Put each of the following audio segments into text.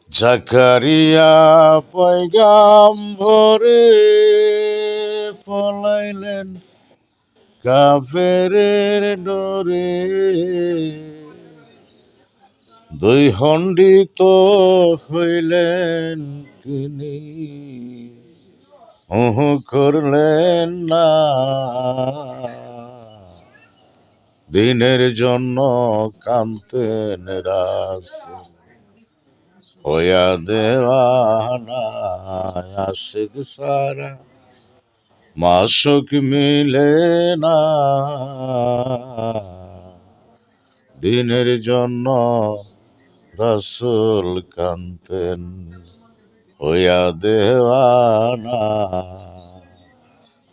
জাকারিয়া পয়গাম্বরে পলাইলেন কাফেরের ডরে, দুই খণ্ডিত হইলেন তিনি, করলেন না। দিনের জন্য কাঁদতেন রাসূল, হইয়া দেওয়ানা আশিক সারা মাসুক মিলে না। দিনের জন্য রাসূল কাঁদতেন, হইয়া দেওয়ানা।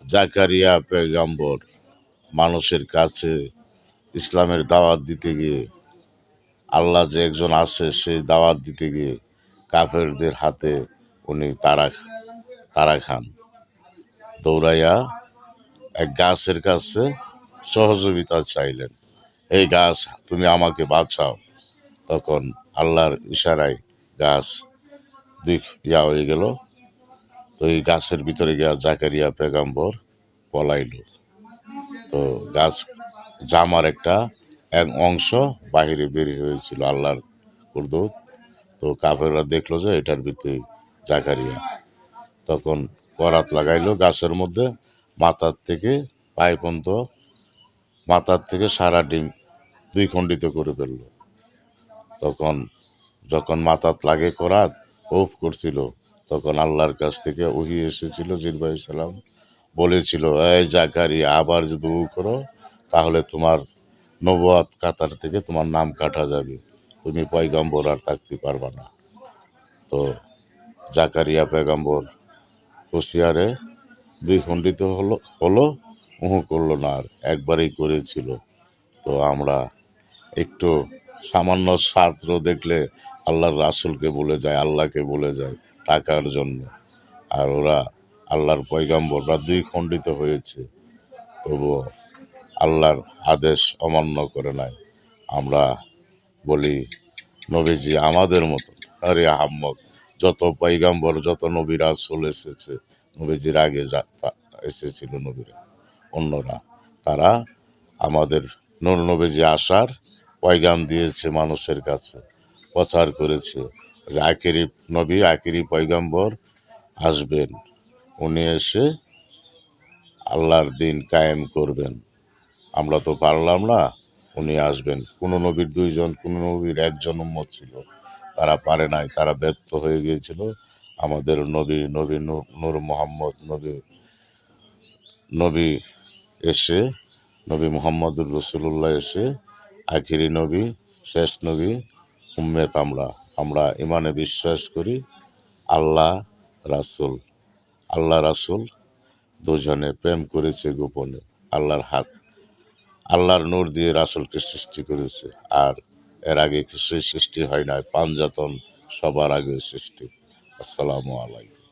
জাকারিয়া পয়গম্বর মানুষের কাছে ইসলামের দাওয়াত দিতে গিয়ে, আল্লাহ যে একজন আছে সেই দাওয়াত দিতে গিয়ে কাফেরদের হাতে উনি তারা খান। দৌড়াইয়া এক গাছের কাছে সহযোগিতা চাইলেন, এই গাছ তুমি আমাকে বাঁচাও। তখন আল্লাহর ইশারায় গাছ হয়ে গেল। তো এই গাছের ভিতরে গিয়া জাকারিয়া পেগাম্বর পলাইল। তো গাছ জামার এক অংশ বাহিরে বের হয়েছিল আল্লাহর কুদরত। তো কাফেররা দেখলো যে এটার ভিতরে জাকারিয়া। তখন করাত লাগাইলো গাছের মধ্যে, মাথার থেকে পায়ে পর্যন্ত, মাথার থেকে সারা ডিম দুই খণ্ডিত করে ফেলল। তখন যখন মাথাত লাগে করাত ওফ করছিল, তখন আল্লাহর কাছ থেকে ওহী এসেছিল, জিবরাইল সালাম বলেছিল, এই জাকারিয়া আবার যদি করো তাহলে তোমার নবুয়াত কাতার থেকে তোমার নাম কাটা যাবে, তুমি পয়গম্বর আর থাকতে পারবা না। তো জাকারিয়া পয়গম্বর হুঁশিয়ারে দুই খণ্ডিত হলো করলো না, আর একবারই করেছিল। তো আমরা একটু সামান্য ছাত্র দেখলে আল্লাহর রাসূলকে বলে যায়, আল্লাহকে বলে যায় টাকার জন্য। আর ওরা আল্লাহর পয়গম্বররা দুই খণ্ডিত হয়েছে, তবুও আল্লাহর আদেশ অমান্য করে নাই। আমরা বলি নবীজি আমাদের মতো, আরে আহাম্মক, যত পয়গম্বর যত নবী রাসূল এসেছে, নবীজির আগে এসেছিল নবীরা অন্যরা, তারা আমাদের নূর নবীজি আসার পয়গাম দিয়েছে, মানুষের কাছে প্রচার করেছে যে আখেরি নবী আখেরি পয়গম্বর আসবেন, উনি এসে আল্লাহর দিন কায়েম করবেন। আমরা তো পারলাম না, উনি আসবেন। কোনো নবীর দুইজন, কোনো নবীর একজন উম্মত ছিল, তারা পারে নাই, তারা ব্যর্থ হয়ে গিয়েছিল। আমাদের নবী নবী নূর মোহাম্মদ নবী এসে, নবী মুহাম্মদুর রাসূলুল্লাহ এসে আখেরি নবী, শেষ নবী উম্মত। আমরা ইমানে বিশ্বাস করি আল্লাহ রাসূল দুজনে প্রেম করেছে গোপনে। আল্লাহর নূর দিয়ে রাসূলকে সৃষ্টি করেছে, আর এর আগে কিছুই সৃষ্টি হয় নাই, পাঞ্জাতন সবার আগে সৃষ্টি। আসসালামু আলাইকুম।